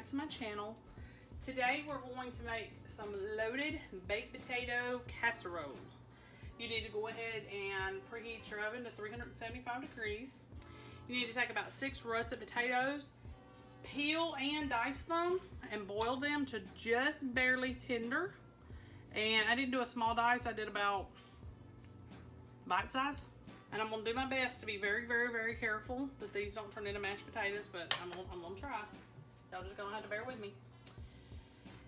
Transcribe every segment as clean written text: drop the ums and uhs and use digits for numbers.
back to my channel. Today we're going to make some loaded baked potato casserole. You need to go ahead and preheat your oven to 375 degrees. You need to take about 6 russet potatoes, peel and dice them, and boil them to just barely tender. And I didn't do a small dice, I did about bite size. And I'm gonna do my best to be very, very, very careful that these don't turn into mashed potatoes, but I'm gonna try. Y'all just gonna have to bear with me.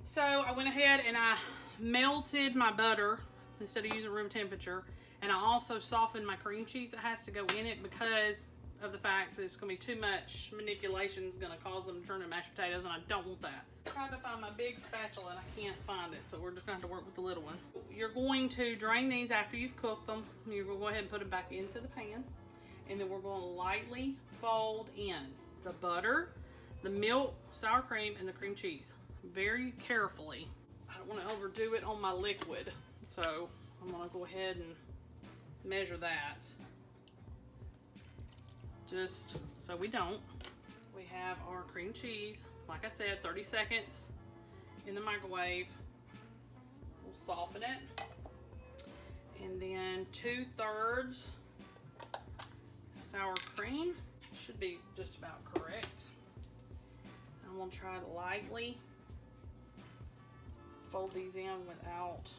So I went ahead and I melted my butter instead of using room temperature. And I also softened my cream cheese that has to go in it because of the fact that it's gonna be too much manipulation is gonna cause them to turn into mashed potatoes, and I don't want that. I'm trying to find my big spatula and I can't find it, so we're just gonna have to work with the little one. You're going to drain these after you've cooked them. You're gonna go ahead and put them back into the pan, and then we're gonna lightly fold in the butter, the milk, sour cream, and the cream cheese. Very carefully. I don't want to overdo it on my liquid, so I'm gonna go ahead and measure that. Just so we don't. We have our cream cheese, like I said, 30 seconds in the microwave. We'll soften it. And then 2/3 sour cream. Should be just about correct. I'm gonna try to lightly fold these in without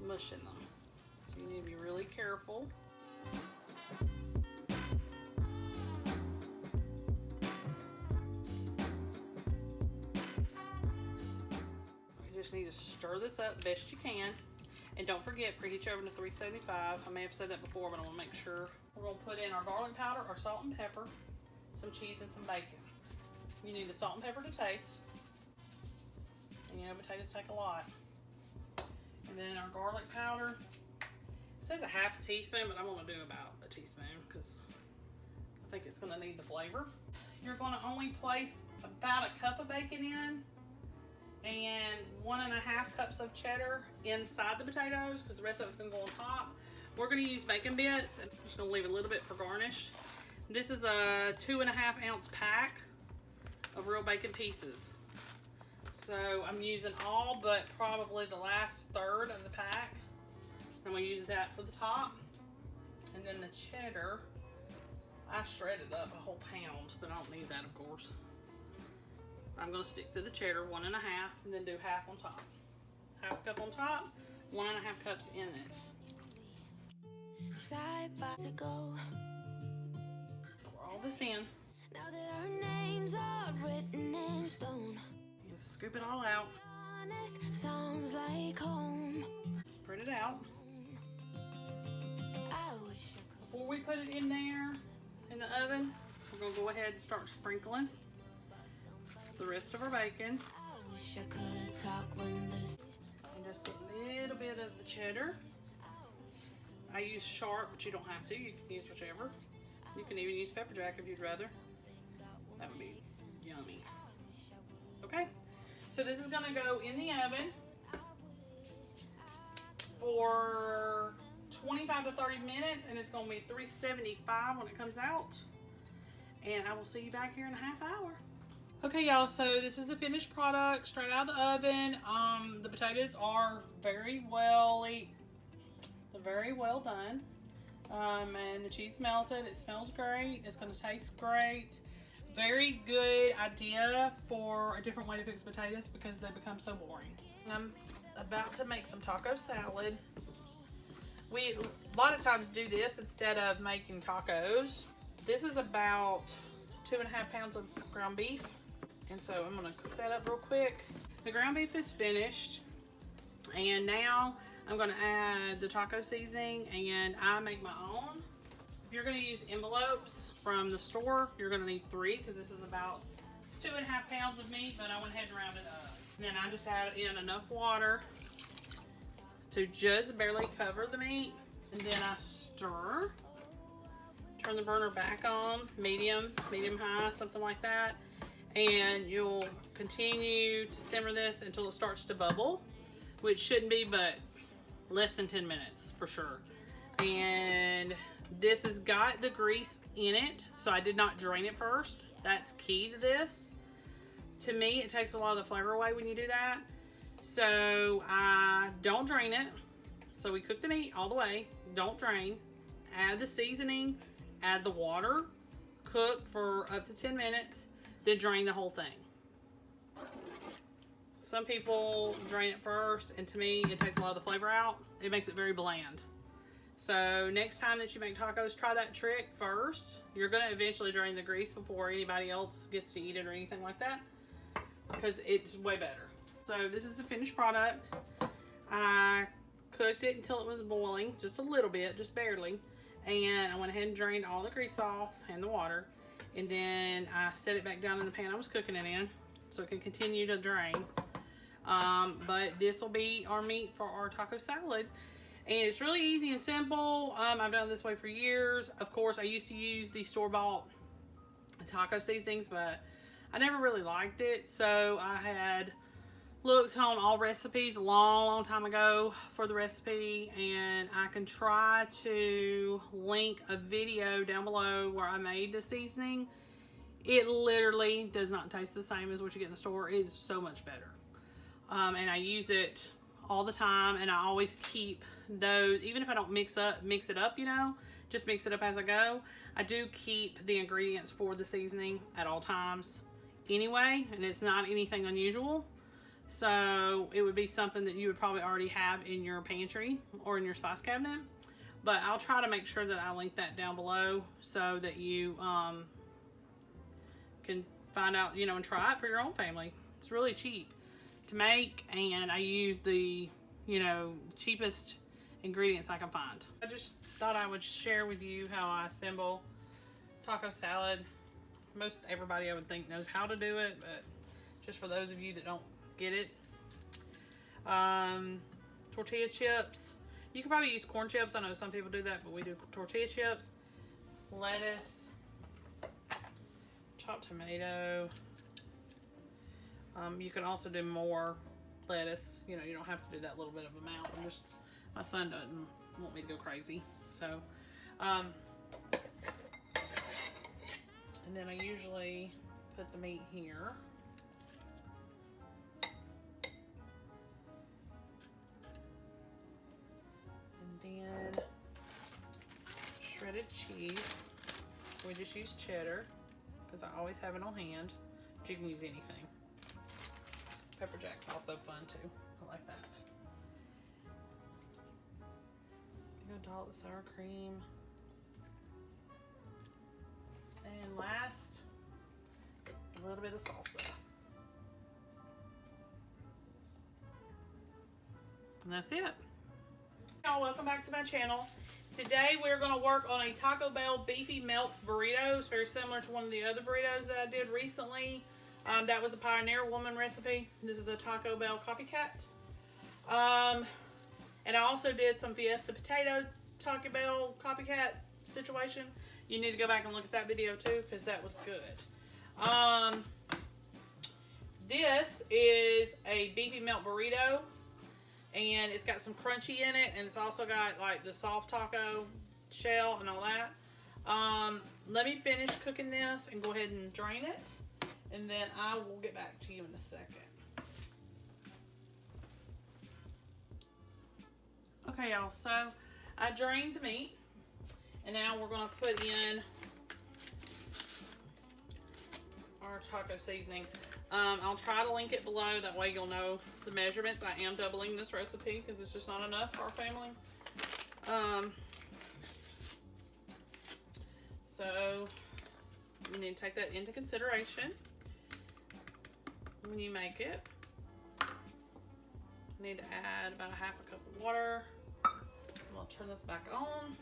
mushing them. So you need to be really careful. You just need to stir this up best you can. And don't forget, preheat your oven to 375. I may have said that before, but I want to make sure. We're going to put in our garlic powder, our salt and pepper, some cheese, and some bacon. You need the salt and pepper to taste. And you know, potatoes take a lot. And then our garlic powder. It says a half a teaspoon, but I'm going to do about a teaspoon because I think it's going to need the flavor. You're going to only place about a cup of bacon in and 1.5 cups of cheddar inside the potatoes because the rest of it's going to go on top. We're going to use bacon bits, and I'm just going to leave a little bit for garnish. This is a 2.5 ounce pack of real bacon pieces. So I'm using all but probably the last third of the pack. I'm going to use that for the top. And then the cheddar, I shredded up a whole pound, but I don't need that, of course. I'm going to stick to the cheddar, 1.5, and then do half on top. Half cup on top, 1.5 cups in it. Pour all this in. Now that our names are written in stone, and scoop it all out. Honest, sounds like home. Spread it out. Before we put it in there in the oven, we're going to go ahead and start sprinkling the rest of our bacon. I wish I could talk when this. And just a little bit of the cheddar. I use sharp, but you don't have to. You can use whichever. You can even use pepper jack if you'd rather. That would be yummy. Okay, so this is going to go in the oven for 25 to 30 minutes, and it's going to be 375 when it comes out. And I will see you back here in a half hour. Okay, y'all, so this is the finished product straight out of the oven. The potatoes are very well done. And the cheese melted. It smells great. It's going to taste great. Very good idea for a different way to fix potatoes because they become so boring. I'm about to make some taco salad. We a lot of times do this instead of making tacos. This is about 2.5 pounds of ground beef. And so I'm going to cook that up real quick. The ground beef is finished. And now I'm going to add the taco seasoning, and I make my own. If you're going to use envelopes from the store, you're going to need 3 because this is about 2.5 pounds of meat, but I went ahead and rounded up. And then I just add in enough water to just barely cover the meat. And then I stir. Turn the burner back on, medium high, something like that. And you'll continue to simmer this until it starts to bubble, which shouldn't be but less than 10 minutes for sure. And this has got the grease in it, so I did not drain it first. That's key to this. To me, it takes a lot of the flavor away when you do that. So I don't drain it. So we cook the meat all the way. Don't drain. Add the seasoning. Add the water. Cook for up to 10 minutes. Then drain the whole thing. Some people drain it first, and to me, it takes a lot of the flavor out. It makes it very bland. So next time that you make tacos, try that trick first. You're going to eventually drain the grease before anybody else gets to eat it or anything like that, because it's way better. So this is the finished product. I cooked it until it was boiling, just a little bit, just barely. And I went ahead and drained all the grease off and the water. And then I set it back down in the pan I was cooking it in, so it can continue to drain. But this will be our meat for our taco salad. And it's really easy and simple. I've done it this way for years. Of course, I used to use the store-bought taco seasonings, but I never really liked it. So I had looked on all recipes a long time ago for the recipe, and I can try to link a video down below where I made the seasoning. It literally does not taste the same as what you get in the store. It's so much better. And I use it all the time, and I always keep those, even if I don't mix it up, you know, just mix it up as I go. I do keep the ingredients for the seasoning at all times anyway, and it's not anything unusual. So it would be something that you would probably already have in your pantry or in your spice cabinet. But I'll try to make sure that I link that down below so that you can find out, you know, and try it for your own family. It's really cheap to make, and I use the, you know, cheapest ingredients I can find. I just thought I would share with you how I assemble taco salad. Most everybody I would think knows how to do it, but just for those of you that don't get it. Tortilla chips. You can probably use corn chips. I know some people do that, but we do tortilla chips. Lettuce. Chopped tomato. You can also do more lettuce. You know, you don't have to do that little bit of amount. My son doesn't want me to go crazy. So, and then I usually put the meat here. And then shredded cheese. We just use cheddar because I always have it on hand, but you can use anything. Pepper jack's also fun too. I like that. I'm gonna dollop the sour cream. And last, a little bit of salsa. And that's it. Y'all, welcome back to my channel. Today we're going to work on a Taco Bell beefy melt burritos, very similar to one of the other burritos that I did recently. That was a Pioneer Woman recipe. This is a Taco Bell copycat. And I also did some Fiesta potato Taco Bell copycat situation. You need to go back and look at that video too, because that was good. This is a beefy melt burrito, and it's got some crunchy in it, and it's also got like the soft taco shell and all that. Let me finish cooking this and go ahead and drain it, and then I will get back to you in a second. Okay, y'all, so I drained the meat, and now we're going to put in our taco seasoning. I'll try to link it below, that way you'll know the measurements. I am doubling this recipe because it's just not enough for our family. So you need to take that into consideration when you make it. You need to add about a half a cup of water. I'll turn this back on.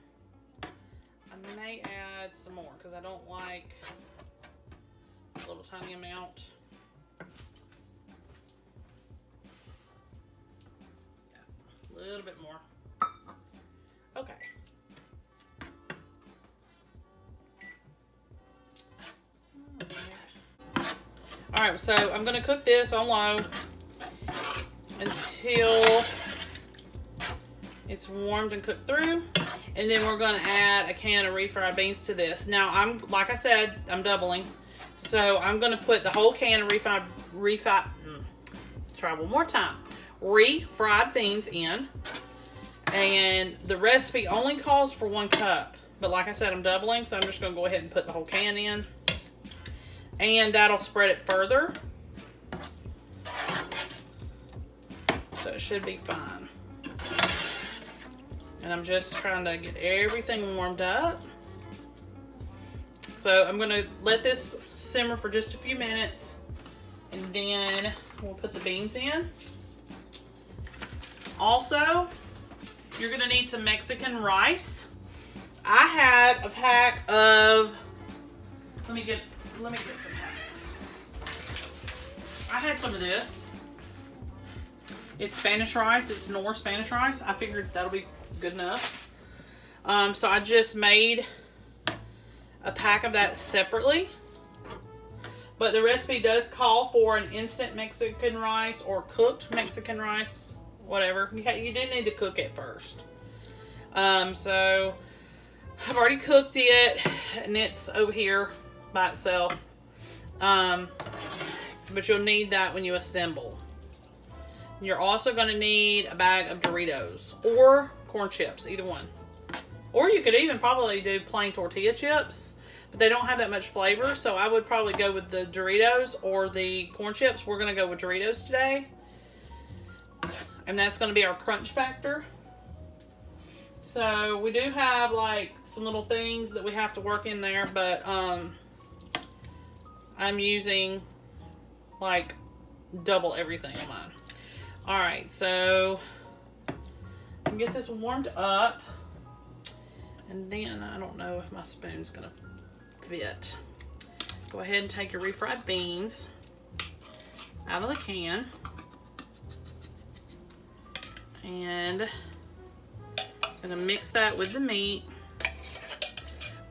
I may add some more because I don't like a little tiny amount. Yeah, a little bit more. Okay. Alright, so I'm going to cook this on low until it's warmed and cooked through. And then we're going to add a can of refried beans to this. Now, like I said, I'm doubling. So I'm gonna put the whole can of try one more time. Refried beans in. And the recipe only calls for 1 cup. But like I said, I'm doubling, so I'm just gonna go ahead and put the whole can in. And that'll spread it further. So it should be fine. And I'm just trying to get everything warmed up. So I'm gonna let this simmer for just a few minutes, and then we'll put the beans in. Also, you're gonna need some Mexican rice. I had a pack of, let me get the pack. I had some of this. It's Spanish rice, it's Knorr Spanish rice. I figured that'll be good enough. So I just made a pack of that separately. But the recipe does call for an instant Mexican rice or cooked Mexican rice, whatever. You do need to cook it first. So I've already cooked it, and it's over here by itself. But you'll need that when you assemble. You're also going to need a bag of Doritos or corn chips, either one. Or you could even probably do plain tortilla chips, but they don't have that much flavor, so I would probably go with the Doritos or the corn chips. We're going to go with Doritos today. And that's going to be our crunch factor. So we do have like some little things that we have to work in there, but I'm using like double everything on mine. Alright, so get this warmed up, and then I don't know if my spoon's gonna fit. Go ahead and take your refried beans out of the can, and I'm gonna mix that with the meat.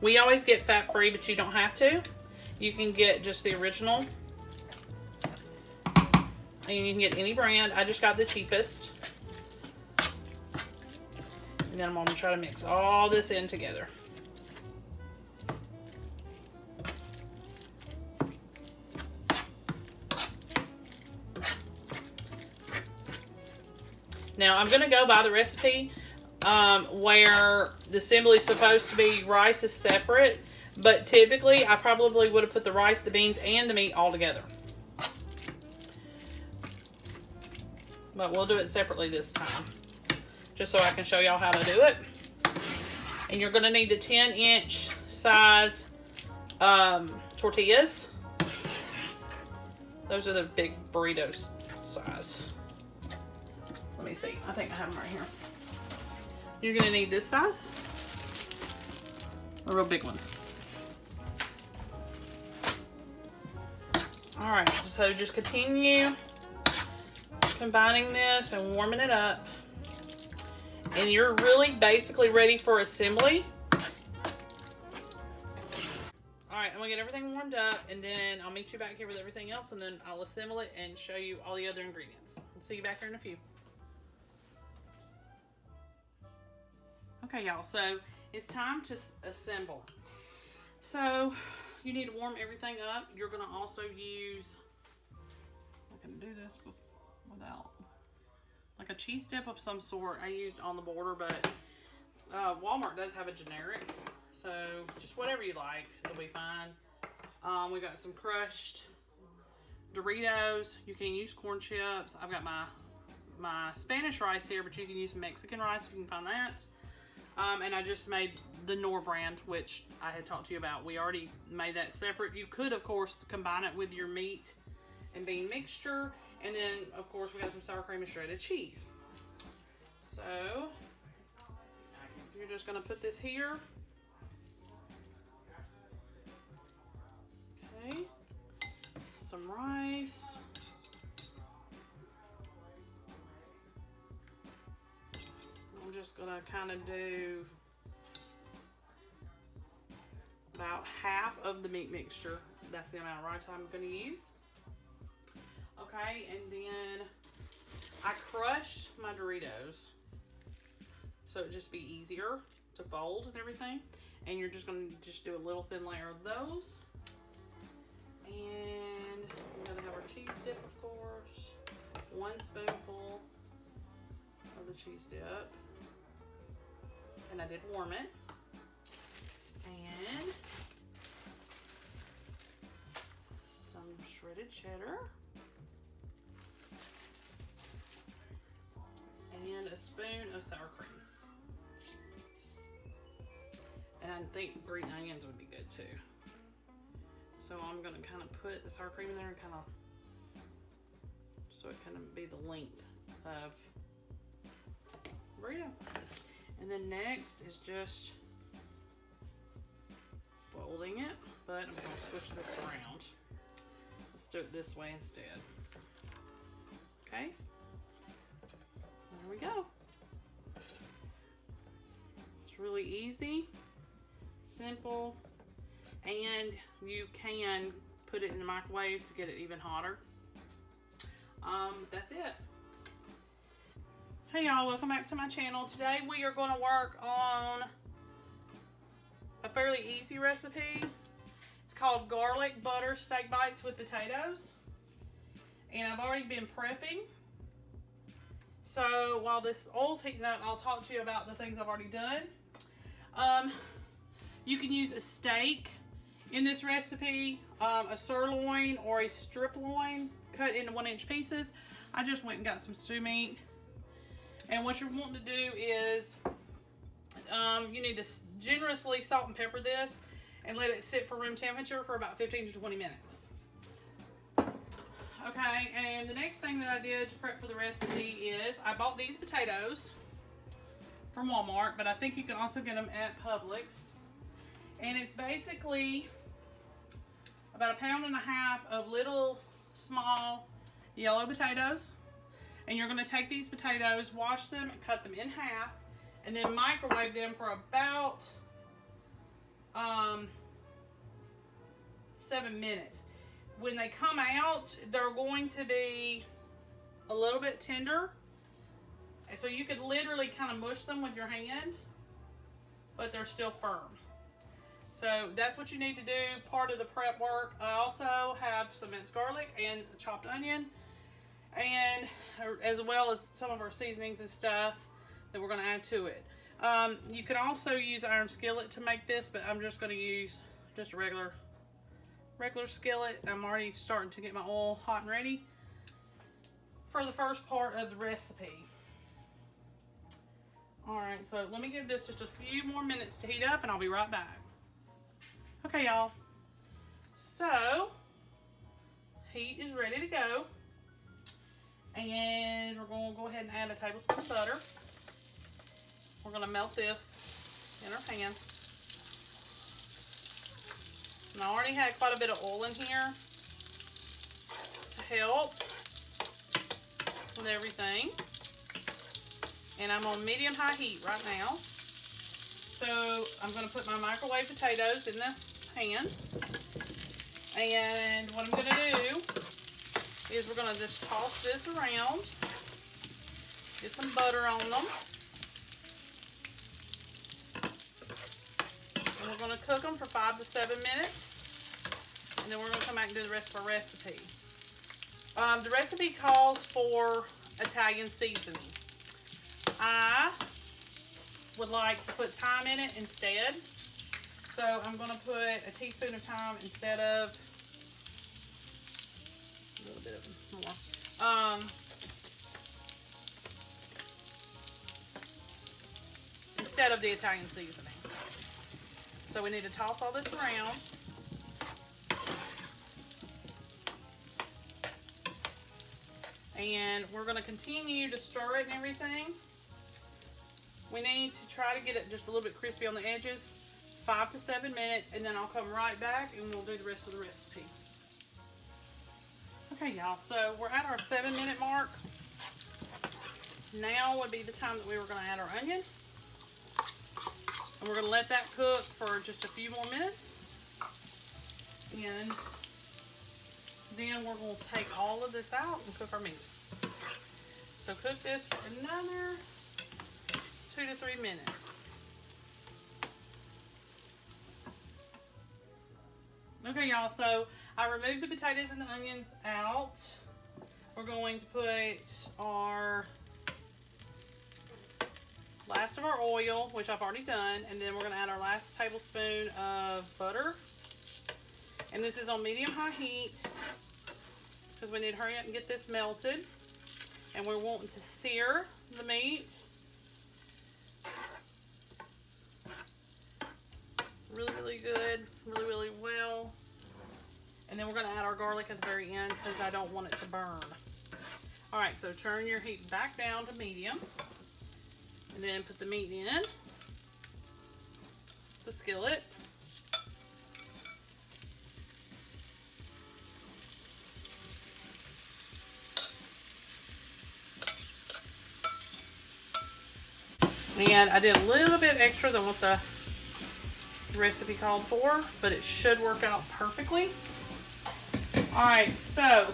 We always get fat-free, but you don't have to. You can get just the original, and you can get any brand. I just got the cheapest. And then I'm going to try to mix all this in together. Now I'm going to go by the recipe where the assembly is supposed to be rice is separate. But typically I probably would have put the rice, the beans, and the meat all together. But we'll do it separately this time, just so I can show y'all how to do it. And you're going to need the 10-inch size tortillas. Those are the big burritos size. Let me see. I think I have them right here. You're going to need this size. The real big ones. Alright, so just continue combining this and warming it up, and you're really basically ready for assembly. Alright, I'm gonna get everything warmed up, and then I'll meet you back here with everything else, and then I'll assemble it and show you all the other ingredients. I'll see you back here in a few. Okay, y'all, so it's time to assemble. So you need to warm everything up. You're gonna also use, I can do this without, like a cheese dip of some sort. I used On the Border, but Walmart does have a generic, so just whatever you like, it'll be fine. We got some crushed Doritos. You can use corn chips. I've got my Spanish rice here, but you can use Mexican rice if you can find that. And I just made the Knorr brand, which I had talked to you about. We already made that separate. You could, of course, combine it with your meat and bean mixture. And then, of course, we got some sour cream and shredded cheese. So, you're just going to put this here. Okay. Some rice. I'm just going to kind of do about half of the meat mixture. That's the amount of rice I'm going to use. Okay, and then I crushed my Doritos so it'd just be easier to fold and everything. And you're just going to just do a little thin layer of those. And we're gonna have our cheese dip, of course. 1 spoonful of the cheese dip. And I did warm it. And some shredded cheddar. And a spoon of sour cream. And I think green onions would be good too. So I'm gonna kind of put the sour cream in there and kind of, so it kind of be the length of burrito. And then next is just folding it, but I'm gonna switch this around. Let's do it this way instead. Okay, there we go. It's really easy, simple, and you can put it in the microwave to get it even hotter. That's it. Hey y'all, welcome back to my channel. Today we are going to work on a fairly easy recipe. It's called garlic butter steak bites with potatoes. And I've already been prepping. So while this oil's heating up, I'll talk to you about the things I've already done. You can use a steak in this recipe, a sirloin or a strip loin cut into 1-inch pieces. I just went and got some stew meat. And what you're wanting to do is, you need to generously salt and pepper this and let it sit for room temperature for about 15 to 20 minutes. Okay, and the next thing that I did to prep for the recipe is I bought these potatoes from Walmart, but I think you can also get them at Publix. And it's basically about 1.5 pounds of little small yellow potatoes. And you're going to take these potatoes, wash them, and cut them in half, and then microwave them for about 7 minutes. When they come out, they're going to be a little bit tender. And so you could literally kind of mush them with your hand, but they're still firm. So that's what you need to do, part of the prep work. I also have some minced garlic and chopped onion, and as well as some of our seasonings and stuff that we're going to add to it. You can also use iron skillet to make this, but I'm just going to use just a regular skillet. I'm already starting to get my oil hot and ready for the first part of the recipe. Alright, so let me give this just a few more minutes to heat up and I'll be right back. Okay y'all, so heat is ready to go. And we're going to go ahead and add a tablespoon of butter. We're going to melt this in our pan. And I already had quite a bit of oil in here to help with everything. And I'm on medium-high heat right now. So I'm going to put my microwave potatoes in the pan. And what I'm going to do is we're going to just toss this around, get some butter on them, and we're going to cook them for 5 to 7 minutes, and then we're going to come back and do the rest of our recipe. The recipe calls for Italian seasoning. I would like to put thyme in it instead, so I'm going to put a teaspoon of thyme instead of a little bit of more. Instead of the Italian seasoning. So we need to toss all this around. And we're going to continue to stir it and everything. We need to try to get it just a little bit crispy on the edges. 5 to 7 minutes, and then I'll come right back and we'll do the rest of the recipe. Okay y'all, so we're at our 7-minute mark. Now would be the time that we were going to add our onion. And we're going to let that cook for just a few more minutes. And then we're going to take all of this out and cook our meat. So cook this for another 2 to 3 minutes. Okay y'all, so I removed the potatoes and the onions out. We're going to put our last of our oil, which I've already done, and then we're going to add our last tablespoon of butter. And this is on medium-high heat because we need to hurry up and get this melted. And we're wanting to sear the meat really, really good, really, really well. And then we're going to add our garlic at the very end because I don't want it to burn. Alright, so turn your heat back down to medium. And then put the meat in the skillet. And I did a little bit extra than what the recipe called for, but it should work out perfectly. Alright, so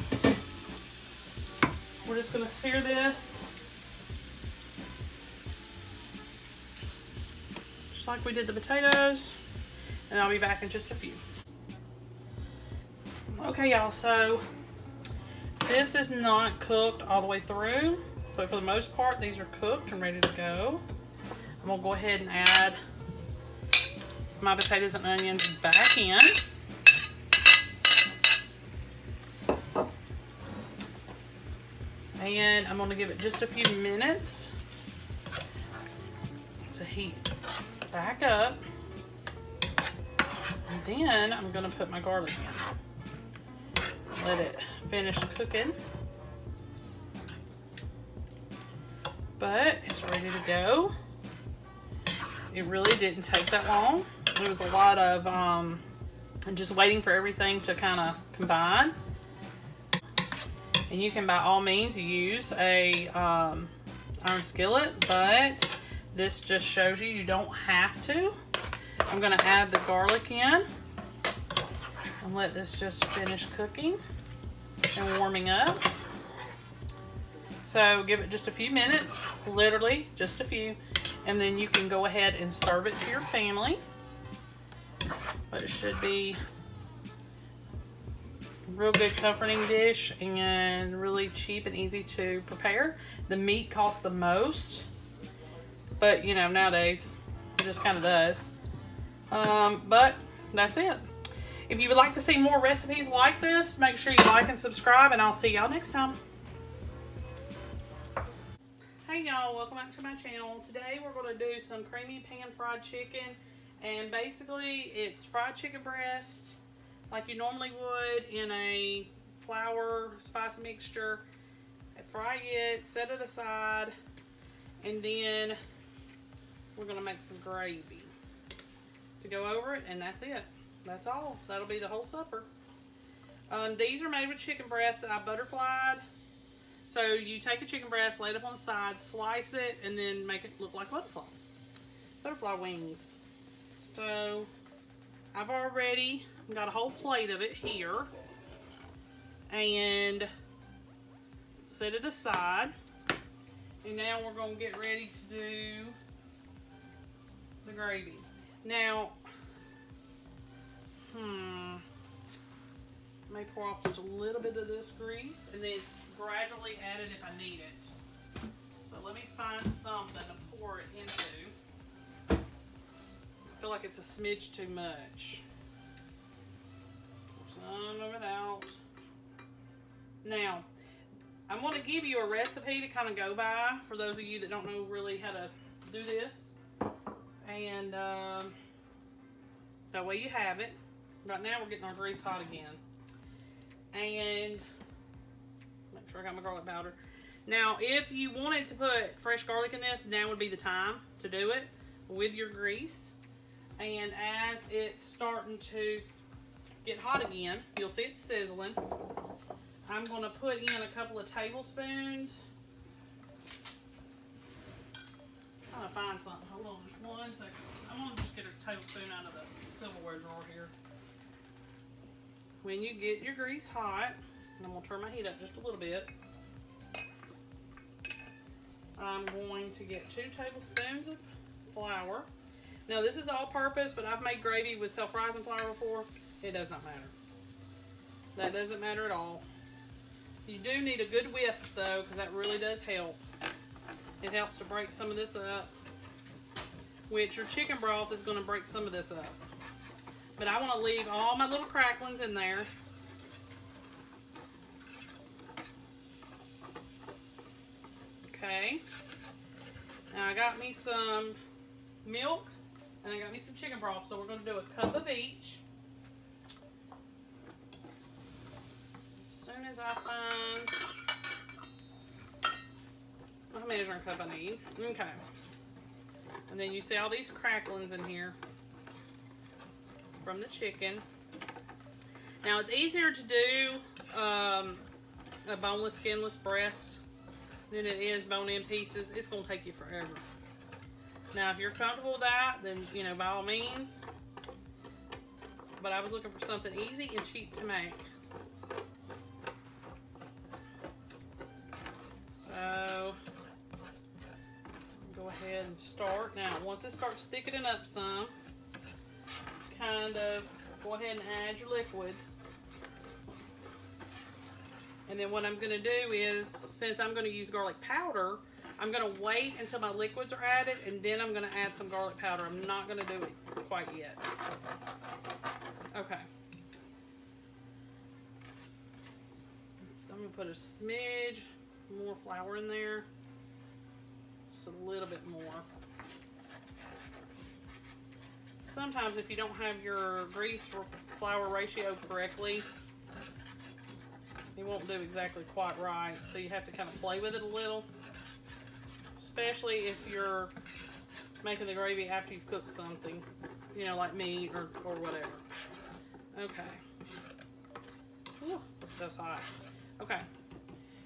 we're just going to sear this just like we did the potatoes, and I'll be back in just a few. Okay, y'all, so this is not cooked all the way through, but for the most part, these are cooked and ready to go. I'm going to go ahead and add my potatoes and onions back in. And I'm going to give it just a few minutes to heat back up. And then I'm going to put my garlic in. Let it finish cooking. But it's ready to go. It really didn't take that long. It was a lot of just waiting for everything to kind of combine. And you can by all means use a iron skillet, but this just shows you don't have to. I'm going to add the garlic in and let this just finish cooking and warming up. So give it just a few minutes, literally just a few, and then you can go ahead and serve it to your family. But it should be a real good comforting dish and really cheap and easy to prepare. The meat costs the most, but you know, nowadays it just kind of does. But that's it. If you would like to see more recipes like this, make sure you like and subscribe, and I'll see y'all next time. Hey y'all, welcome back to my channel. Today we're going to do some creamy pan fried chicken, and basically it's fried chicken breast like you normally would in a flour spice mixture. Fry it, set it aside, and then we're going to make some gravy to go over it, and that's it. That's all. That'll be the whole supper. These are made with chicken breasts that I butterflied. So you take a chicken breast, lay it up on the side, slice it, and then make it look like butterfly wings. So I've already got a whole plate of it here, and set it aside. And now we're going to get ready to do the gravy. Now, I may pour off just a little bit of this grease and then gradually add it if I need it. So let me find something to pour it into. I feel like it's a smidge too much. Pour some of it out. Now, I'm going to give you a recipe to kind of go by for those of you that don't know really how to do this. And that way you have it. Right now we're getting our grease hot again. And make sure I got my garlic powder. Now, if you wanted to put fresh garlic in this, now would be the time to do it with your grease. And as it's starting to get hot again, you'll see it sizzling. I'm going to put in a couple of tablespoons. I'm trying to find something. Hold on just one second. I'm going to just get a tablespoon out of the silverware drawer here. When you get your grease hot, and I'm going to turn my heat up just a little bit, I'm going to get 2 tablespoons of flour. Now this is all purpose, but I've made gravy with self-rising flour before. It does not matter. That doesn't matter at all. You do need a good whisk though, because that really does help. It helps to break some of this up, which your chicken broth is going to break some of this up. But I want to leave all my little cracklings in there. Okay. Now I got me some milk and I got me some chicken broth, so we're going to do a cup of each. As soon as I find my measuring cup I need. Okay. And then you see all these cracklings in here from the chicken. Now it's easier to do a boneless, skinless breast than it is bone-in pieces. It's going to take you forever. Now if you're comfortable with that, then you know, by all means. But I was looking for something easy and cheap to make. So go ahead and start. Now once it starts thickening up some, kind of go ahead and add your liquids. And then what I'm going to do is, since I'm going to use garlic powder, I'm going to wait until my liquids are added, and then I'm going to add some garlic powder. I'm not going to do it quite yet. Okay. I'm going to put a smidge more flour in there. Just a little bit more. Sometimes if you don't have your grease or flour ratio correctly, it won't do exactly quite right, so you have to kind of play with it a little, especially if you're making the gravy after you've cooked something, you know, like meat or whatever. Okay. Ooh, this stuff's hot. Okay,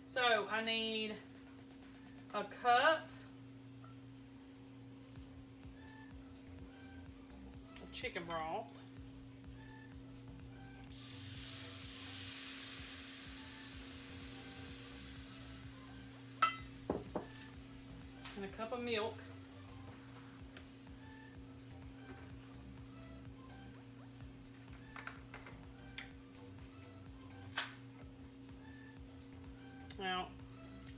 so I need a cup of chicken broth. And a cup of milk. Now,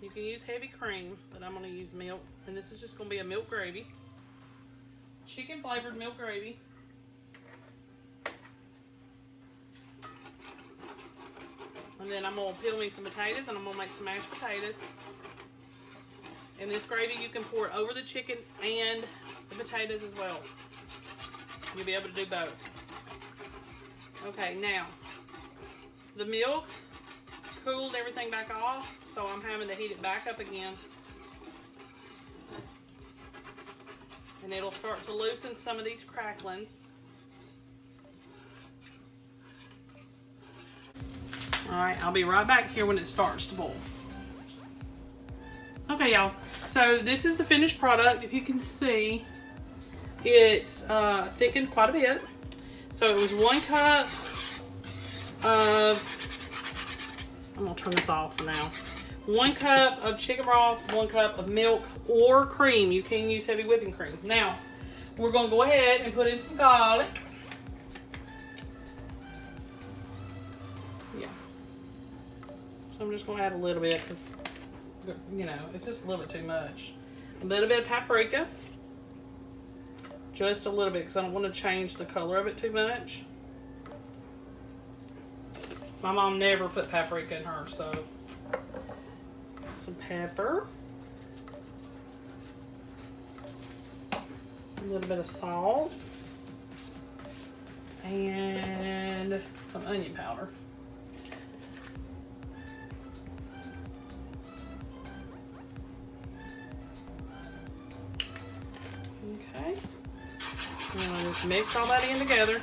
you can use heavy cream, but I'm going to use milk. And this is just going to be a milk gravy. Chicken flavored milk gravy. And then I'm going to peel me some potatoes, and I'm going to make some mashed potatoes. And this gravy you can pour over the chicken and the potatoes as well. You'll be able to do both. Okay, now the milk cooled everything back off, so I'm having to heat it back up again. And it'll start to loosen some of these cracklings. Alright, I'll be right back here when it starts to boil. Okay, y'all, so this is the finished product. If you can see, it's thickened quite a bit. So it was 1 cup of, I'm gonna turn this off for now. 1 cup of chicken broth, 1 cup of milk or cream. You can use heavy whipping cream. Now, we're gonna go ahead and put in some garlic. Yeah. So I'm just gonna add a little bit because, you know, it's just a little bit too much. A little bit of paprika. Just a little bit because I don't want to change the color of it too much. My mom never put paprika in hers, so. Some pepper. A little bit of salt. And some onion powder. Okay, and I'll just mix all that in together.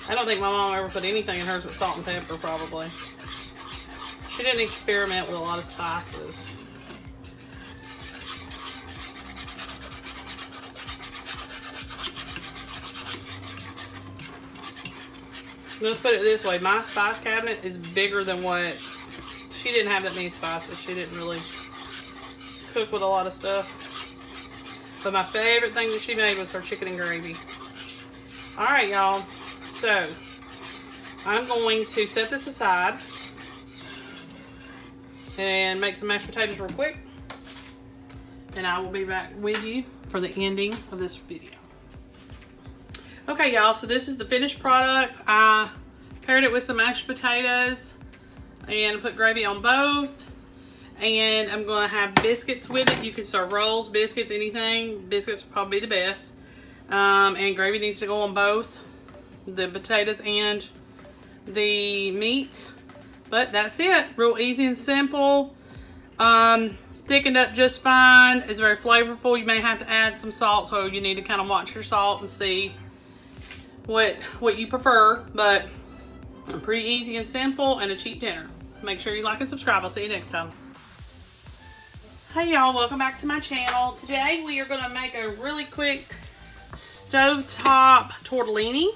I don't think my mom ever put anything in hers but salt and pepper, probably. She didn't experiment with a lot of spices. Let's put it this way, my spice cabinet is bigger than what. She didn't have that many spices. She didn't really cook with a lot of stuff. But my favorite thing that she made was her chicken and gravy. All right, y'all. So I'm going to set this aside and make some mashed potatoes real quick. And I will be back with you for the ending of this video. Okay, y'all, so this is the finished product. I paired it with some mashed potatoes and put gravy on both. And I'm going to have biscuits with it. You can serve rolls, biscuits, anything. Biscuits will probably be the best. And gravy needs to go on both the potatoes and the meat. But that's it. Real easy and simple. Thickened up just fine. It's very flavorful. You may have to add some salt, so you need to kind of watch your salt and see what you prefer. But pretty easy and simple and a cheap dinner. Make sure you like and subscribe. I'll see you next time. Hey y'all, welcome back to my channel. Today we are going to make a really quick stovetop tortellini.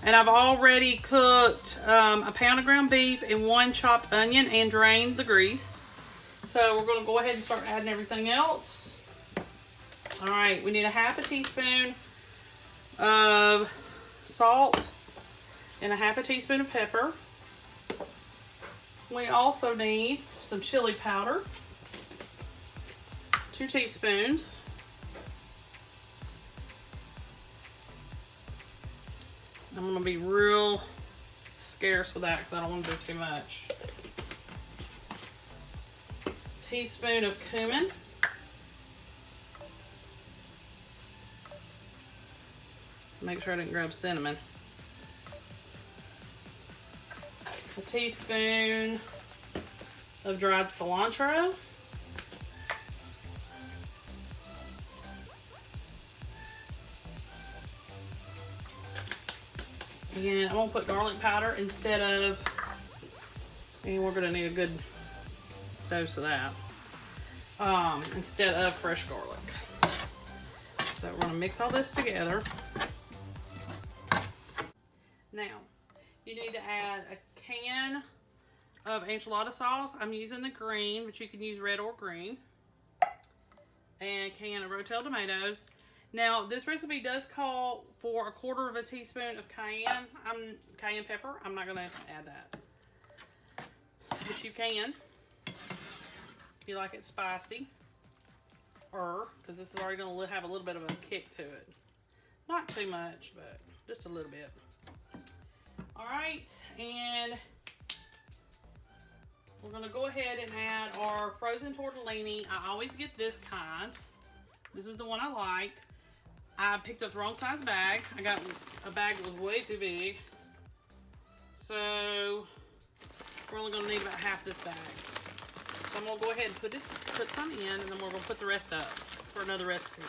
And I've already cooked a pound of ground beef and 1 chopped onion and drained the grease. So we're going to go ahead and start adding everything else. Alright, we need a half a teaspoon of salt and a half a teaspoon of pepper. We also need some chili powder, 2 teaspoons. I'm going to be real scarce with that because I don't want to do too much. Teaspoon of cumin. Make sure I didn't grab cinnamon. A teaspoon of dried cilantro. And I'm going to put garlic powder instead of, and we're going to need a good dose of that, instead of fresh garlic. So we're going to mix all this together. Now, you need to add a can of enchilada sauce. I'm using the green, but you can use red or green. And a can of Rotel tomatoes. Now, this recipe does call for 1/4 teaspoon of cayenne pepper. I'm not going to add that. But you can. If you like it spicy. Because this is already going to have a little bit of a kick to it. Not too much, but just a little bit. Alright, and we're going to go ahead and add our frozen tortellini. I always get this kind. This is the one I like. I picked up the wrong size bag. I got a bag that was way too big. So we're only going to need about half this bag. So I'm going to go ahead and put some in, and then we're going to put the rest up for another recipe.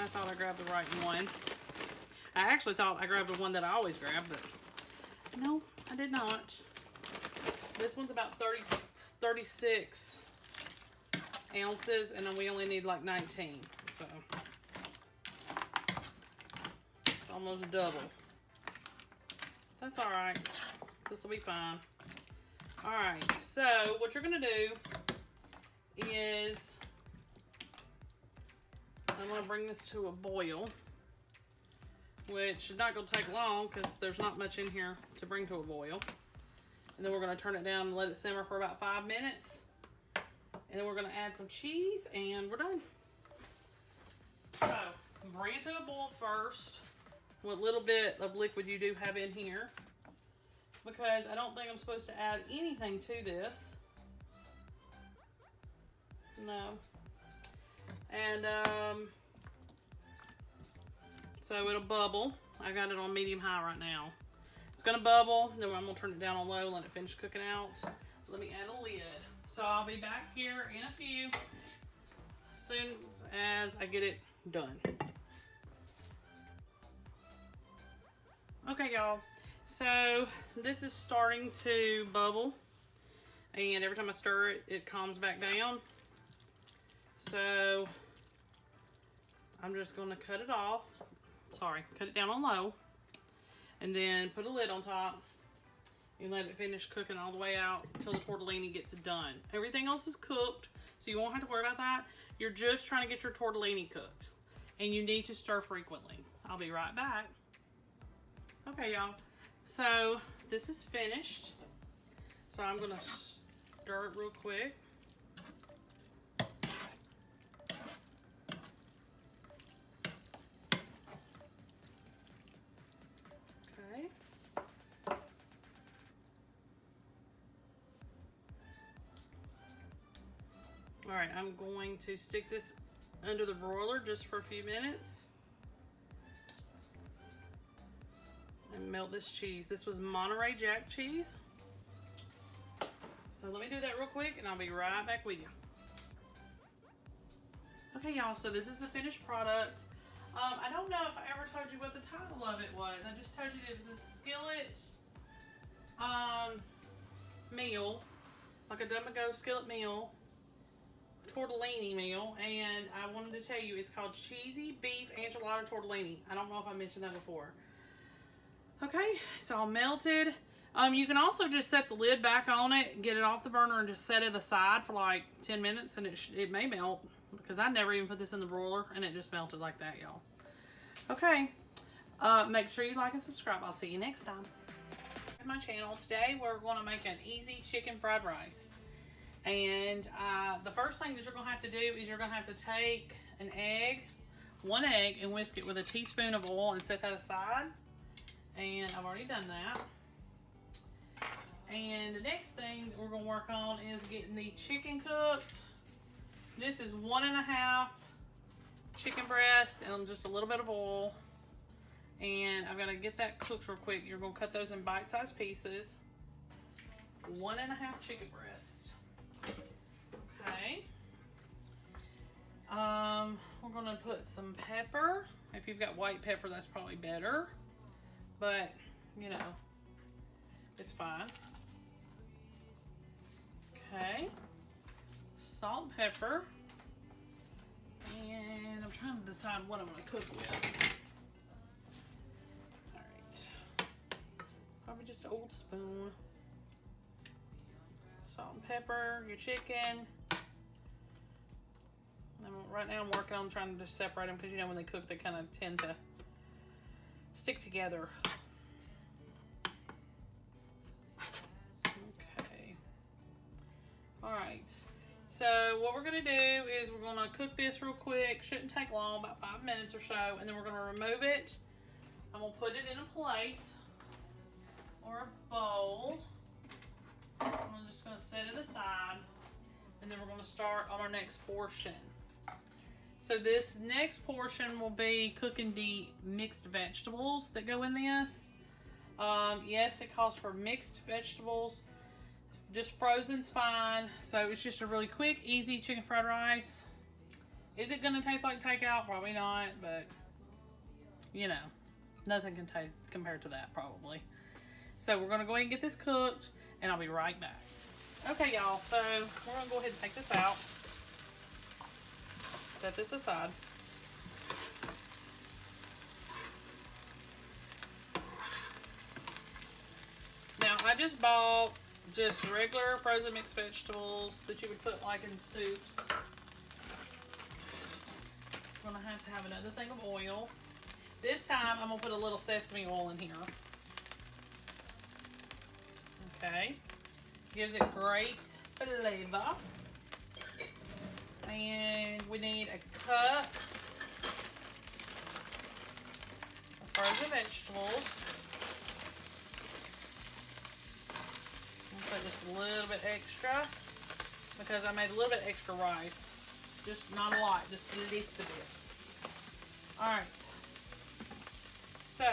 I thought I grabbed the right one. I actually thought I grabbed the one that I always grab, but no, I did not. This one's about 36 ounces, and then we only need like 19, so it's almost double. That's all right. This will be fine. All right, so what you're gonna do is I'm gonna bring this to a boil, which is not gonna take long because there's not much in here to bring to a boil. And then we're gonna turn it down and let it simmer for about 5 minutes. And then we're going to add some cheese, and we're done. So, bring it to a boil first. What little bit of liquid you do have in here. Because I don't think I'm supposed to add anything to this. No. And, so it'll bubble. I got it on medium-high right now. It's going to bubble. Then I'm going to turn it down on low and let it finish cooking out. Let me add a lid. So I'll be back here in a few, as soon as I get it done. Okay, y'all. So this is starting to bubble, and every time I stir it, it calms back down. So I'm just going to cut it off. Sorry, cut it down on low, and then put a lid on top. You let it finish cooking all the way out until the tortellini gets done. Everything else is cooked, so you won't have to worry about that. You're just trying to get your tortellini cooked. and you need to stir frequently. I'll be right back. Okay, y'all. So this is finished. So I'm gonna stir it real quick. Okay. All right, I'm going to stick this under the broiler just for a few minutes and melt this cheese. This was Monterey Jack cheese. So let me do that real quick and I'll be right back with you. Okay, y'all, so this is the finished product. I don't know if I ever told you what the title of it was. I just told you that it was a skillet meal, like a dumb-and-go skillet meal, tortellini meal, and I wanted to tell you it's called cheesy beef enchilada tortellini. I don't know if I mentioned that before. Okay, it's all melted. You can also just set the lid back on it, get it off the burner, and just set it aside for like 10 minutes, and it may melt, because I never even put this in the broiler, and it just melted like that, y'all. Okay, make sure you like and subscribe. I'll see you next time. My channel. Today we're going to make an easy chicken fried rice. And the first thing that you're going to have to do is you're going to have to take an egg, one egg, and whisk it with a teaspoon of oil and set that aside. And I've already done that. And the next thing that we're going to work on is getting the chicken cooked. This is 1.5 chicken breast and just a little bit of oil. And I've got to get that cooked real quick. You're going to cut those in bite-sized pieces. 1.5 chicken breast. Okay. We're going to put some pepper. If you've got white pepper, that's probably better. But, you know, it's fine. Okay. Salt and pepper. And I'm trying to decide what I'm going to cook with. Alright. Probably just an old spoon. Salt and pepper, your chicken. And right now I'm working on trying to just separate them, because you know when they cook they kind of tend to stick together. Okay. Alright. So what we're going to do is we're going to cook this real quick. Shouldn't take long, about 5 minutes or so. And then we're going to remove it. I'm going to put it in a plate or a bowl. I'm just going to set it aside. And then we're going to start on our next portion. So this next portion will be cooking the mixed vegetables that go in this. Yes, it calls for mixed vegetables. Just frozen's fine. So it's just a really quick, easy chicken fried rice. Is it going to taste like takeout? Probably not, but you know, nothing can taste compared to that probably. So we're going to go ahead and get this cooked, and I'll be right back. Okay, y'all, so we're going to go ahead and take this out. Set this aside. Now, I just bought just regular frozen mixed vegetables that you would put like in soups. I'm going to have another thing of oil. This time, I'm going to put a little sesame oil in here. Okay. Gives it great flavor. And we need a cup of frozen vegetables. I'll put just a little bit extra because I made a little bit extra rice. Just not a lot, just a little bit. Alright. So,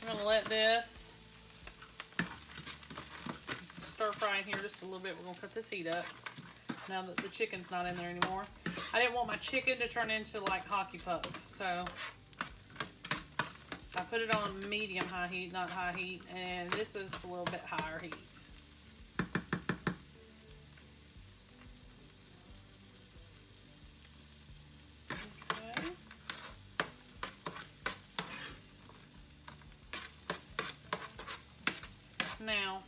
I'm going to let this stir fry in here just a little bit. We're going to cut this heat up now that the chicken's not in there anymore. I didn't want my chicken to turn into like hockey pucks, so I put it on medium high heat, not high heat, and this is a little bit higher heat. Okay. Now,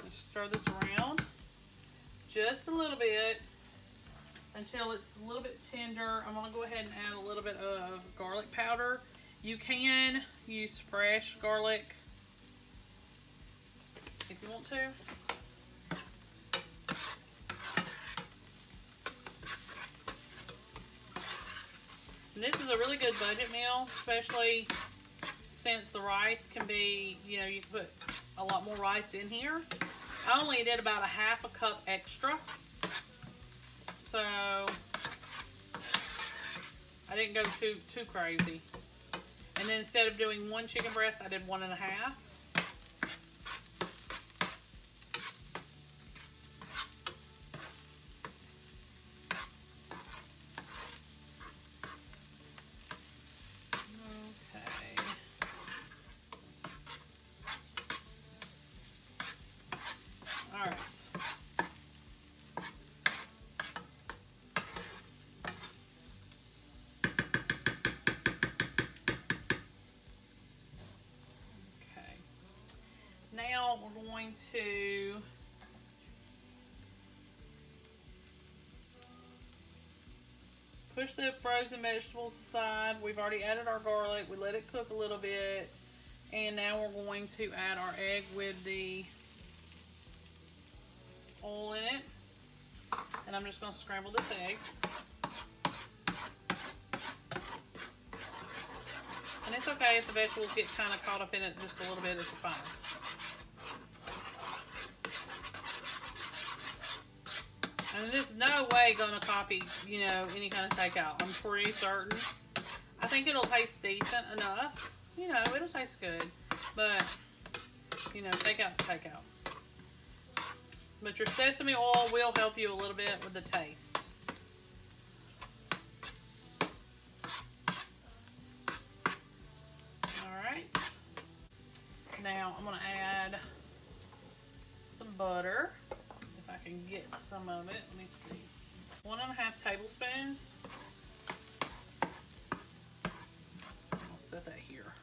stir this around. just a little bit until it's a little bit tender. I'm going to go ahead and add a little bit of garlic powder. You can use fresh garlic if you want to. And this is a really good budget meal, especially since the rice can be, you know, you can put a lot more rice in here. I only did about a half a cup extra. So I didn't go too crazy. And then instead of doing 1 chicken breast, I did 1 1/2. Now we're going to push the frozen vegetables aside. We've already added our garlic. We let it cook a little bit. And now we're going to add our egg with the oil in it. And I'm just going to scramble this egg. And it's okay if the vegetables get kind of caught up in it just a little bit, it's fine. And this is no way gonna copy, you know, any kind of takeout. I'm pretty certain. I think it'll taste decent enough. You know, it'll taste good. But, you know, takeout's takeout. But your sesame oil will help you a little bit with the taste. Alright. Now I'm gonna add some butter. I can get some of it. Let me see. 1 1/2 tablespoons. I'll set that here.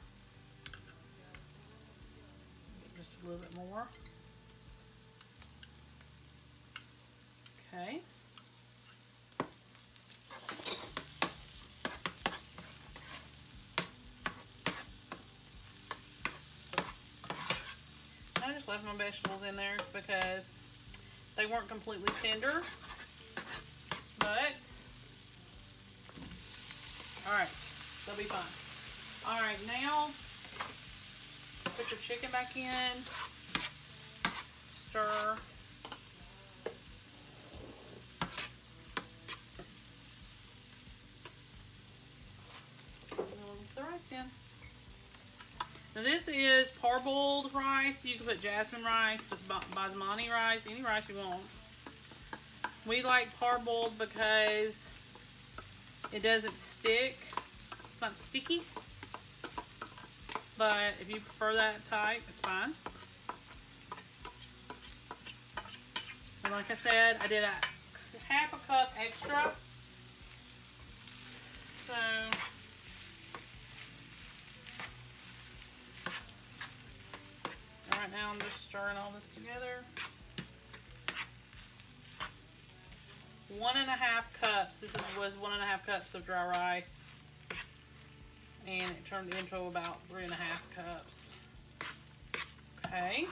Get just a little bit more. Okay. I just left my vegetables in there because they weren't completely tender, but alright, they'll be fine. Alright, now put your chicken back in, stir. Put the rice in. Now this is parboiled rice. You can put jasmine rice, basmati rice, any rice you want. We like parboiled because it doesn't stick. It's not sticky. But if you prefer that type, it's fine. And like I said, I did a half a cup extra. So right now I'm just stirring all this together. 1 1/2 cups. This was 1 1/2 cups of dry rice. And it turned into about 3 1/2 cups. Okay.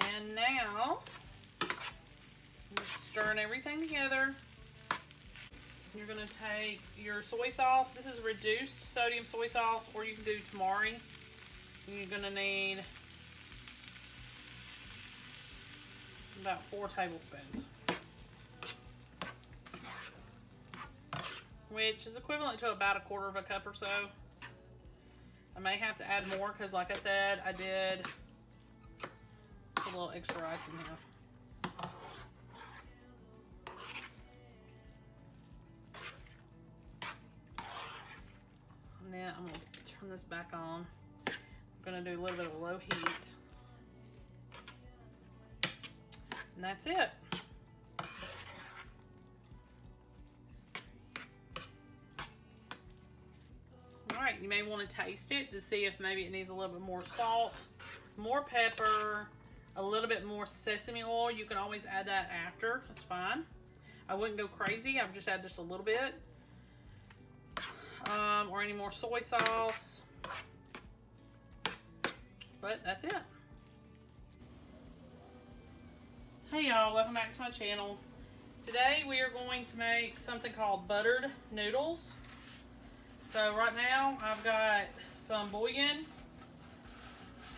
And now I'm just stirring everything together. You're going to take your soy sauce. This is reduced sodium soy sauce, or you can do tamari. You're going to need about 4 tablespoons, which is equivalent to about 1/4 cup or so. I may have to add more because, like I said, I did put a little extra rice in here. And then I'm going to turn this back on. I'm going to do a little bit of low heat. And that's it. Alright, you may want to taste it to see if maybe it needs a little bit more salt, more pepper, a little bit more sesame oil. You can always add that after. That's fine. I wouldn't go crazy. I would just add just a little bit. Or any more soy sauce. But that's it. Hey y'all, welcome back to my channel. Today we are going to make something called buttered noodles. So right now I've got some bouillon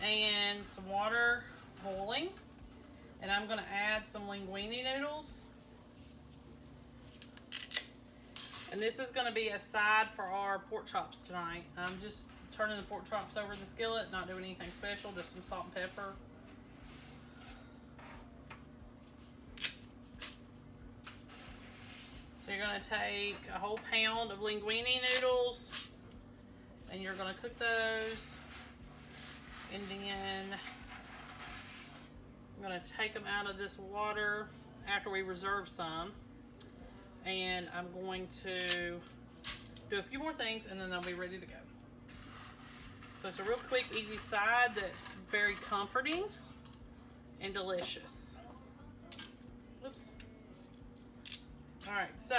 and some water boiling, and I'm going to add some linguine noodles. And this is going to be a side for our pork chops tonight. I'm just turning the pork chops over the skillet, not doing anything special, just some salt and pepper. So you're going to take a whole pound of linguine noodles, and you're going to cook those. And then I'm going to take them out of this water after we reserve some. And I'm going to do a few more things, and then they'll be ready to go. So it's a real quick, easy side that's very comforting and delicious. Oops. All right, so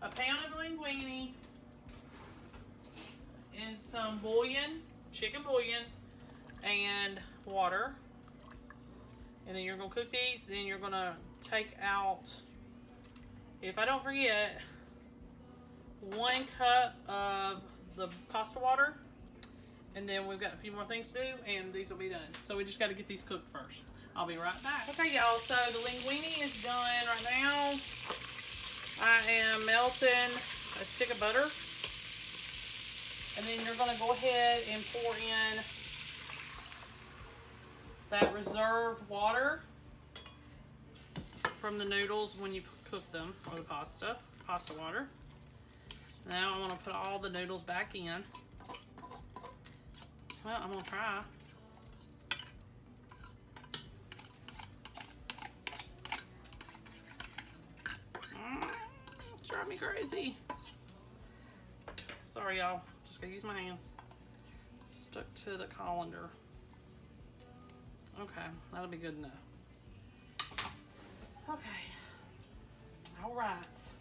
a pound of linguine and some bouillon, chicken bouillon, and water. And then you're gonna cook these. Then you're gonna take out, if I don't forget, 1 cup of the pasta water. And then we've got a few more things to do, and these will be done. So we just got to get these cooked first. I'll be right back. Okay, y'all, so the linguine is done right now. I am melting a stick of butter. And then you're going to go ahead and pour in that reserved water from the noodles when you cook them, or the pasta water. Now I'm going to put all the noodles back in. Well, I'm going to try. It's driving me crazy. Sorry, y'all. Just going to use my hands. Stuck to the colander. Okay, that'll be good enough. Okay. All right.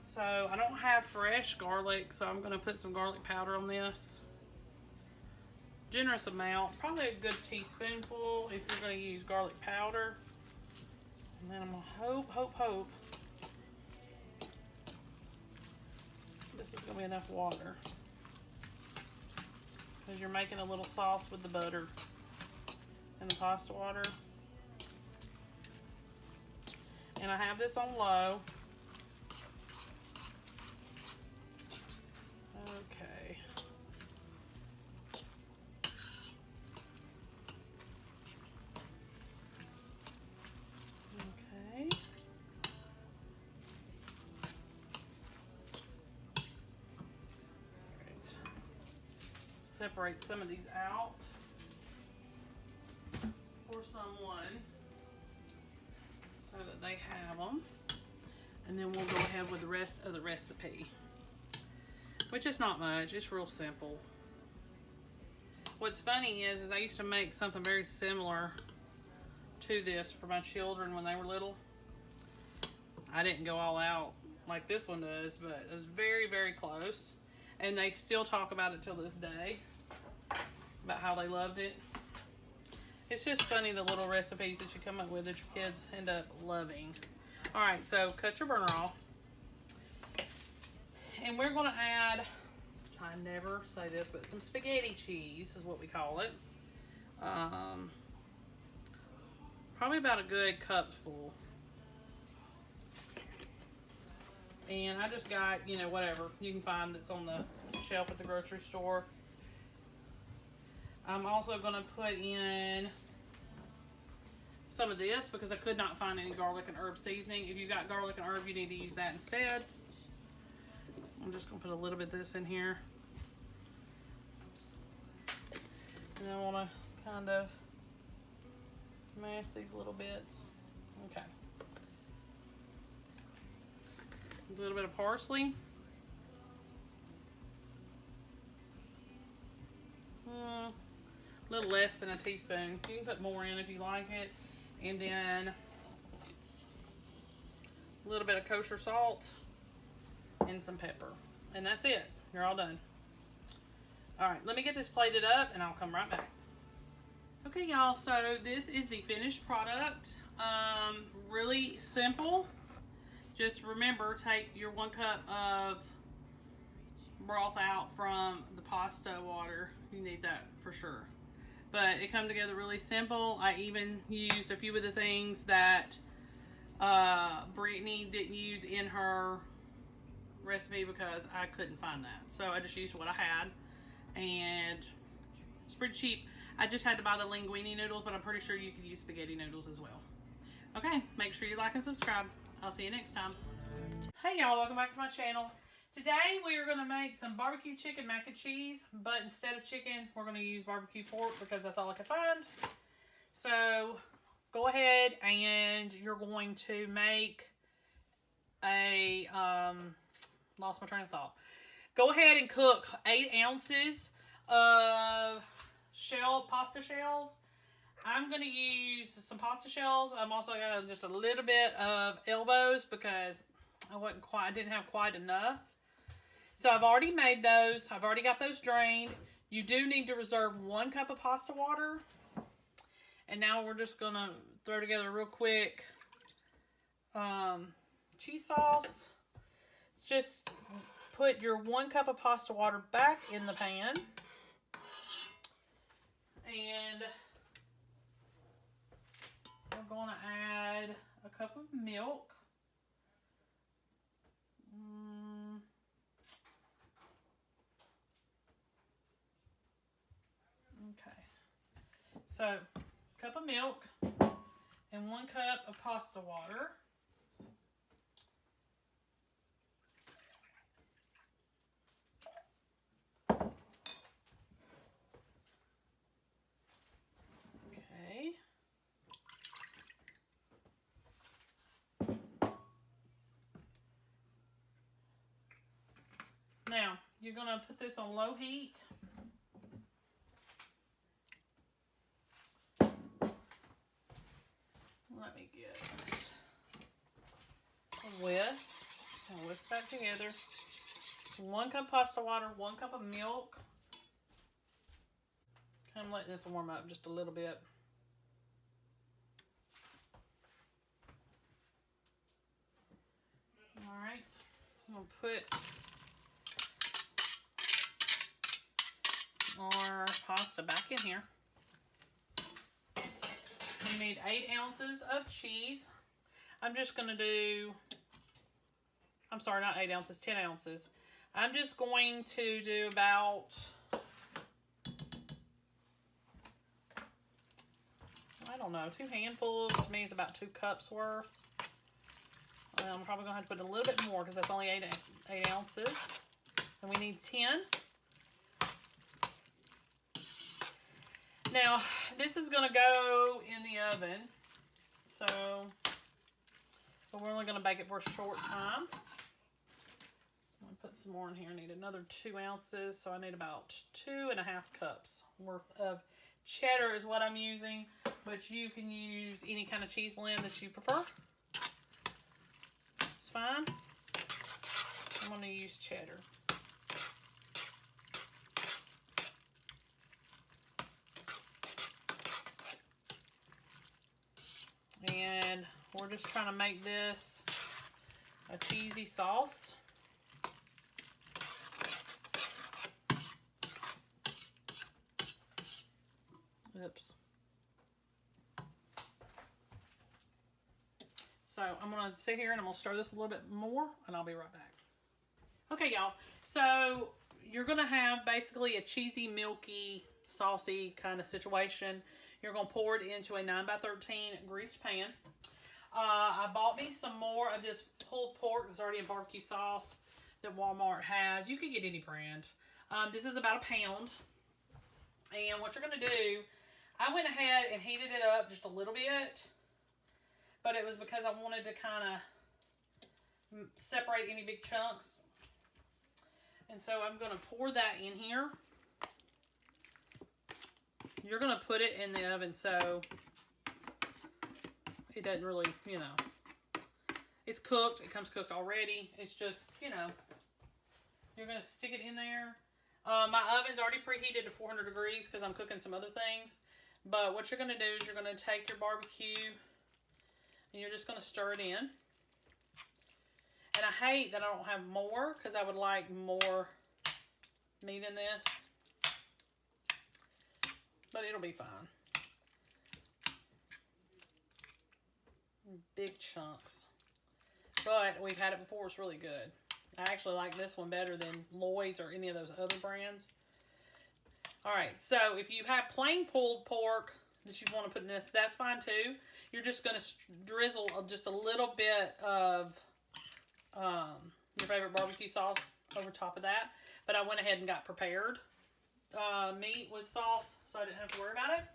So, I don't have fresh garlic, so I'm going to put some garlic powder on this. Generous amount, probably a good teaspoonful if you're going to use garlic powder. And then I'm going to hope this is going to be enough water, because you're making a little sauce with the butter and the pasta water. And I have this on low. Separate some of these out for someone so that they have them, and then we'll go ahead with the rest of the recipe, which is not much. It's real simple. What's funny is I used to make something very similar to this for my children when they were little. I didn't go all out like this one does, but it was very, very close. And they still talk about it till this day, about how they loved it. It's just funny, the little recipes that you come up with that your kids end up loving. All right, so cut your burner off. And we're gonna add, I never say this, but some spaghetti cheese is what we call it. Probably about a good cupful. And I just got, you know, whatever you can find that's on the shelf at the grocery store. I'm also going to put in some of this because I could not find any garlic and herb seasoning. If you got garlic and herb, you need to use that instead. I'm just going to put a little bit of this in here. And I want to kind of mash these little bits. Okay. A little bit of parsley. A little less than a teaspoon. You can put more in if you like it. And then a little bit of kosher salt and some pepper. And that's it. You're all done. Alright, let me get this plated up and I'll come right back. Okay, y'all, so this is the finished product. Really simple. Just remember, take your 1 cup of broth out from the pasta water. You need that for sure. But it come together really simple. I even used a few of the things that Brittany didn't use in her recipe because I couldn't find that. So I just used what I had. And it's pretty cheap. I just had to buy the linguine noodles, but I'm pretty sure you could use spaghetti noodles as well. Okay, make sure you like and subscribe. I'll see you next time. Hey y'all, welcome back to my channel. Today we are going to make some barbecue chicken mac and cheese, but instead of chicken, we're going to use barbecue pork because that's all I could find. So go ahead and you're going to make a, lost my train of thought. Go ahead and cook 8 ounces of pasta shells. I'm going to use some pasta shells. I'm also going to just a little bit of elbows because I didn't have quite enough. So I've already made those. I've already got those drained. You do need to reserve 1 cup of pasta water. And now we're just going to throw together real quick cheese sauce. Just put your 1 cup of pasta water back in the pan. And we're going to add a cup of milk. Okay. So, cup of milk and 1 cup of pasta water. Okay. Now, you're going to put this on low heat. Let me get a whisk. I'll whisk that together. 1 cup pasta water, 1 cup of milk. I'm letting this warm up just a little bit. Alright, I'm going to put our pasta back in here. We need 8 ounces of cheese. I'm just going to do, I'm sorry, not 8 ounces, 10 ounces. I'm just going to do about, I don't know, 2 handfuls. To me is about 2 cups worth. I'm probably going to have to put a little bit more because that's only 8 ounces. And we need 10. Now, this is going to go in the oven, so, but we're only going to bake it for a short time. I'm going to put some more in here. I need another 2 ounces, so I need about 2.5 cups worth of cheddar is what I'm using, but you can use any kind of cheese blend that you prefer. It's fine. I'm going to use cheddar. And we're just trying to make this a cheesy sauce. Oops. So I'm going to sit here and I'm going to stir this a little bit more and I'll be right back. Okay, y'all. So you're going to have basically a cheesy, milky, saucy kind of situation. You're going to pour it into a 9x13 greased pan. I bought me some more of this pulled pork. There's already a barbecue sauce that Walmart has. You can get any brand. This is about a pound. And what you're going to do, I went ahead and heated it up just a little bit. But it was because I wanted to kind of separate any big chunks. And so I'm going to pour that in here. you're going to put it in the oven so it doesn't really, you know, it's cooked. It comes cooked already. It's just, you know, you're going to stick it in there. My oven's already preheated to 400 degrees because I'm cooking some other things. But what you're going to do is you're going to take your barbecue and you're just going to stir it in. And I hate that I don't have more because I would like more meat in this. But it'll be fine. Big chunks. But we've had it before. It's really good. I actually like this one better than Lloyd's or any of those other brands. Alright, so if you have plain pulled pork that you want to put in this, that's fine too. You're just going to drizzle just a little bit of your favorite barbecue sauce over top of that. But I went ahead and got prepared meat with sauce, so I didn't have to worry about it.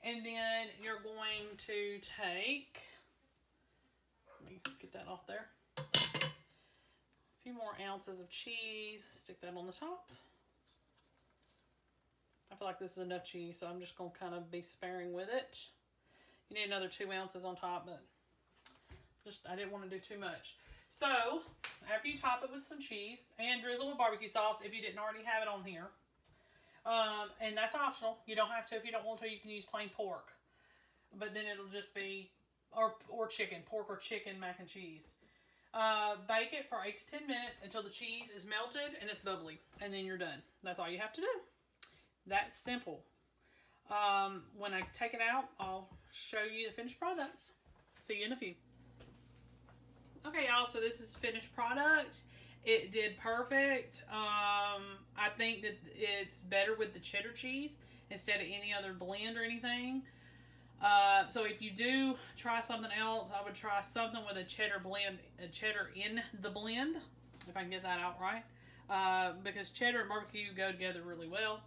And then you're going to take, let me get that off there, a few more ounces of cheese, stick that on the top. I feel like this is enough cheese, so I'm just going to kind of be sparing with it. You need another 2 ounces on top, but just I didn't want to do too much. So, after you top it with some cheese and drizzle with barbecue sauce, if you didn't already have it on here, and that's optional. You don't have to if you don't want to. You can use plain pork, but then it'll just be, or chicken, pork or chicken mac and cheese. Bake it for 8 to 10 minutes until the cheese is melted and it's bubbly, and then you're done. That's all you have to do. That's simple. When I take it out, I'll show you the finished products. See you in a few. Okay, y'all, so this is finished product. It did perfect. I think that it's better with the cheddar cheese instead of any other blend or anything. So if you do try something else, I would try something with a cheddar blend, a cheddar in the blend, if I can get that out right. Because cheddar and barbecue go together really well.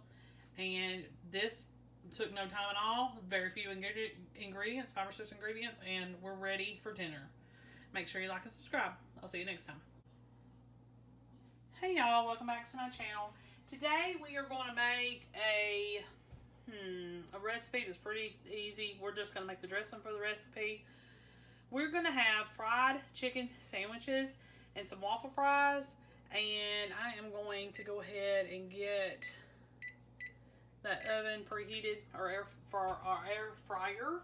And this took no time at all. Very few ingredients, 5 or 6 ingredients, and we're ready for dinner. Make sure you like and subscribe. I'll see you next time. Hey y'all, welcome back to my channel. Today we are going to make a recipe that's pretty easy. We're just going to make the dressing for the recipe. We're going to have fried chicken sandwiches and some waffle fries. And I am going to go ahead and get that oven preheated, or for our air fryer.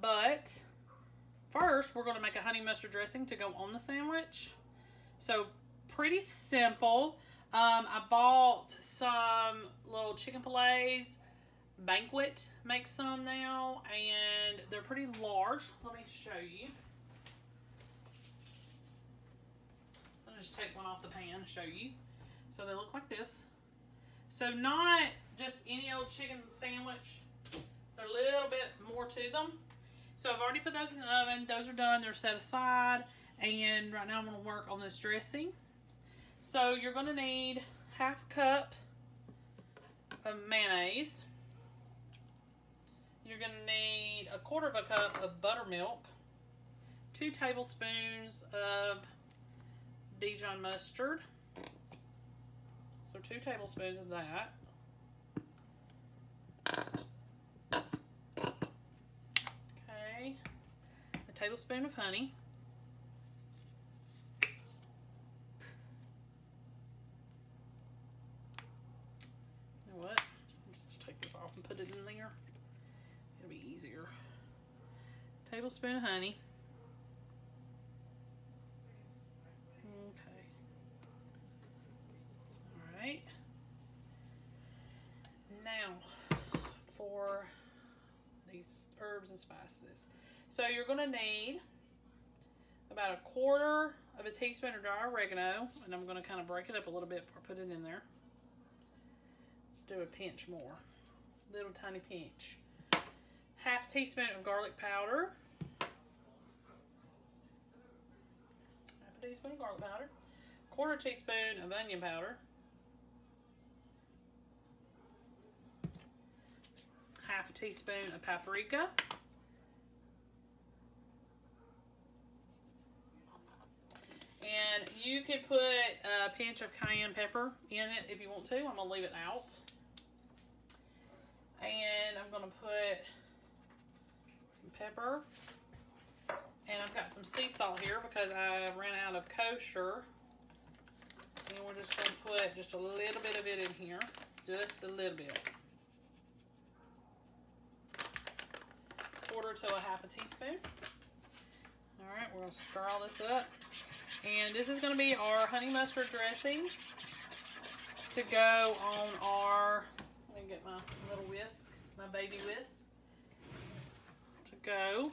But first we're going to make a honey mustard dressing to go on the sandwich. So pretty simple. I bought some little chicken fillets. Banquet makes some now, and they're pretty large. Let me show you. I'll just take one off the pan and show you. So they look like this. So not just any old chicken sandwich. They're a little bit more to them. So I've already put those in the oven. Those are done. They're set aside. And right now I'm going to work on this dressing. So you're going to need half a cup of mayonnaise. You're going to need a quarter of a cup of buttermilk. 2 tablespoons of Dijon mustard. So 2 tablespoons of that. Okay. A tablespoon of honey. You know what? Let's just take this off and put it in there. It'll be easier. Tablespoon of honey. Alright. Now, for these herbs and spices. So you're going to need about a quarter of a teaspoon of dry oregano. And I'm going to kind of break it up a little bit before I put it in there. Let's do a pinch more. Little tiny pinch. Half a teaspoon of garlic powder. Half a teaspoon of garlic powder. Quarter teaspoon of onion powder. Half a teaspoon of paprika. And you can put a pinch of cayenne pepper in it if you want to. I'm going to leave it out. And I'm gonna put some pepper. And I've got some sea salt here because I ran out of kosher. And we're just gonna put just a little bit of it in here. Just a little bit. 1/4 to a 1/2 teaspoon. Alright, we're gonna stir all this up. And this is gonna be our honey mustard dressing to go on our, let me get my little whisk, my baby whisk, to go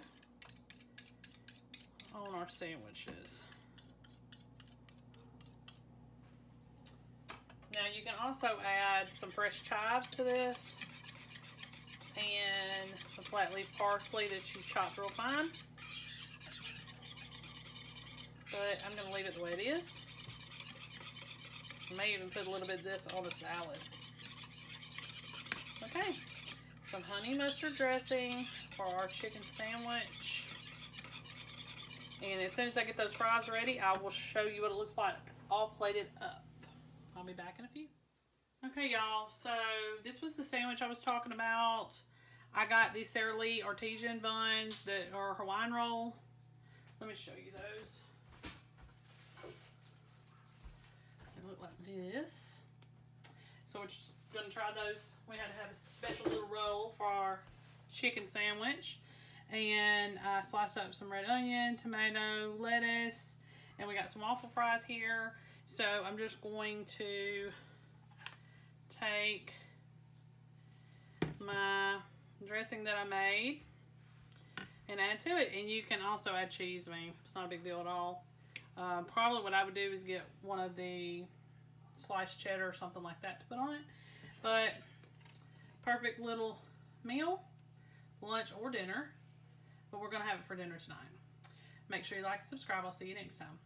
on our sandwiches. Now you can also add some fresh chives to this and some flat leaf parsley that you chopped real fine. But I'm going to leave it the way it is. I may even put a little bit of this on the salad. Okay, some honey mustard dressing for our chicken sandwich. And as soon as I get those fries ready, I will show you what it looks like all plated up. I'll be back in a few. Okay, y'all, so this was the sandwich I was talking about. I got these Sara Lee artesian buns that are Hawaiian roll. Let me show you those. They look like this. So we're just gonna try those. We had to have a special little roll for our chicken sandwich. And I sliced up some red onion, tomato, lettuce, and we got some waffle fries here. So I'm just going to take my dressing that I made and add to it. And you can also add cheese. I mean, it's not a big deal at all. Probably what I would do is get one of the sliced cheddar or something like that to put on it. But perfect little meal, lunch or dinner. But we're going to have it for dinner tonight. Make sure you like and subscribe. I'll see you next time.